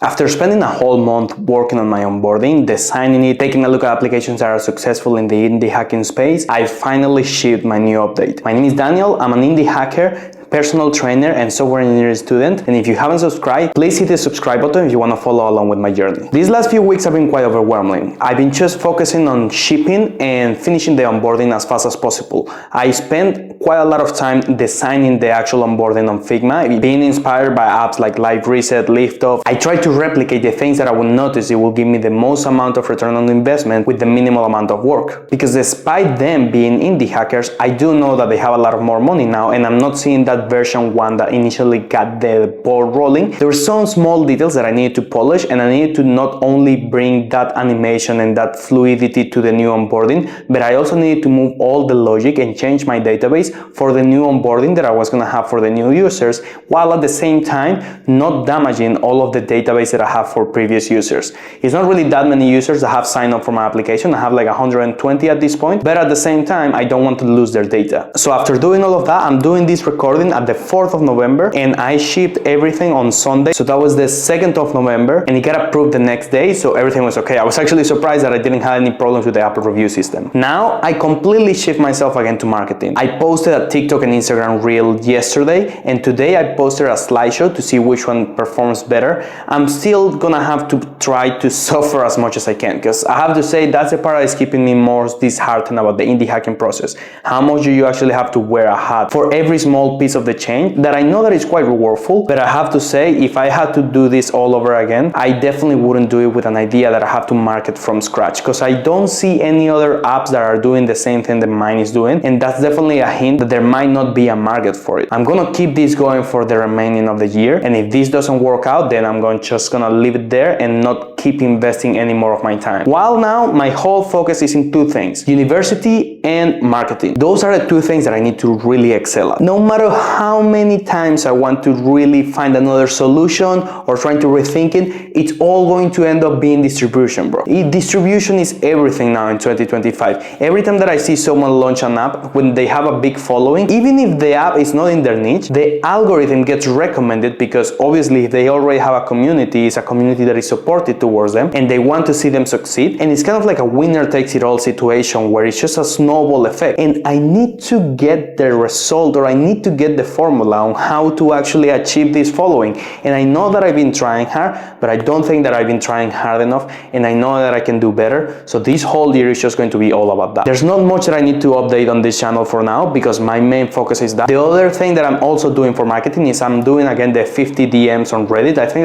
After spending a whole month working on my onboarding, designing it, taking a look at applications that are successful in the indie hacking space, I finally shipped my new update. My name is Daniel, I'm an indie hacker, personal trainer and software engineering student, and if you haven't subscribed, please hit the subscribe button if you want to follow along with my journey. These last few weeks have been quite overwhelming. I've been just focusing on shipping and finishing the onboarding as fast as possible. I spent quite a lot of time designing the actual onboarding on Figma, being inspired by apps like Live Reset, Liftoff. I tried to replicate the things that I would notice it will give me the most amount of return on investment with the minimal amount of work. Because despite them being indie hackers, I do know that they have a lot of more money now, and I'm not seeing that version 1 that initially got the ball rolling. There were some small details that I needed to polish, and I needed to not only bring that animation and that fluidity to the new onboarding, but I also needed to move all the logic and change my database for the new onboarding that I was going to have for the new users, while at the same time not damaging all of the database that I have for previous users. It's not really that many users that have signed up for my application. I have like 120 at this point, but at the same time I don't want to lose their data. So after doing all of that, I'm doing this recording at the 4th of November, and I shipped everything on Sunday, so that was the 2nd of November, and it got approved the next day, so everything was okay. I was actually surprised that I didn't have any problems with the Apple review system. Now I completely shift myself again to marketing. I posted a TikTok and Instagram reel yesterday, and today I posted a slideshow to see which one performs better. I'm still gonna have to try to suffer as much as I can, because I have to say that's the part that is keeping me more disheartened about the indie hacking process. How much do you actually have to wear a hat for every small piece of the change that I know that is quite rewardful, but I have to say, if I had to do this all over again, I definitely wouldn't do it with an idea that I have to market from scratch, because I don't see any other apps that are doing the same thing that mine is doing, and that's definitely a hint that there might not be a market for it. I'm gonna keep this going for the remaining of the year, and if this doesn't work out, then I'm just gonna leave it there and not keep investing any more of my time. While now my whole focus is in two things: university and marketing. Those are the two things that I need to really excel at. No matter how many times I want to really find another solution or trying to rethink it, it's all going to end up being distribution, bro. Distribution is everything now in 2025. Every time that I see someone launch an app, when they have a big following, even if the app is not in their niche, the algorithm gets recommended, because obviously if they already have a community, it's a community that is supported towards them and they want to see them succeed, and it's kind of like a winner takes it all situation where it's just a snowball effect. And I need to get the result, or I need to get the formula on how to actually achieve this following. And I know that I've been trying hard, but I don't think that I've been trying hard enough, and I know that I can do better. So this whole year is just going to be all about that. There's not much that I need to update on this channel for now, because my main focus is that. The other thing that I'm also doing for marketing is I'm doing again the 50 DMs on Reddit. I think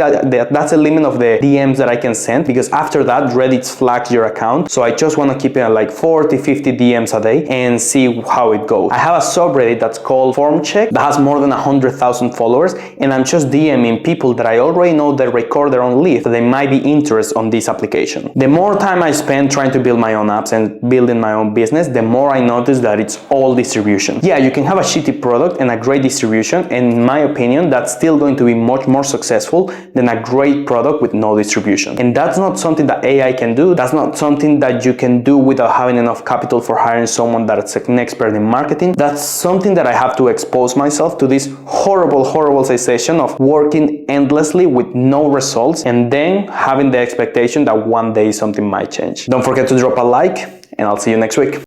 that's the limit of the DMs that I can send, because after that Reddit flags your account. So I just want to keep it at like 40-50 DMs a day and see how it goes. I have a subreddit that's called Form Check that has more than 100,000 followers, and I'm just DMing people that I already know that record their own lead, that they might be interested on this application. The more time I spend trying to build my own apps and building my own business, the more I notice that it's all distribution. Yeah, you can have a shitty product and a great distribution, and in my opinion that's still going to be much more successful than a great product with no distribution. And that's not something that AI can do. That's not something that you can do without having enough capital for hiring someone that's an expert in marketing. That's something that I have to expose myself to, this horrible sensation of working endlessly with no results, and then having the expectation that one day something might change. Don't forget to drop a like, and I'll see you next week.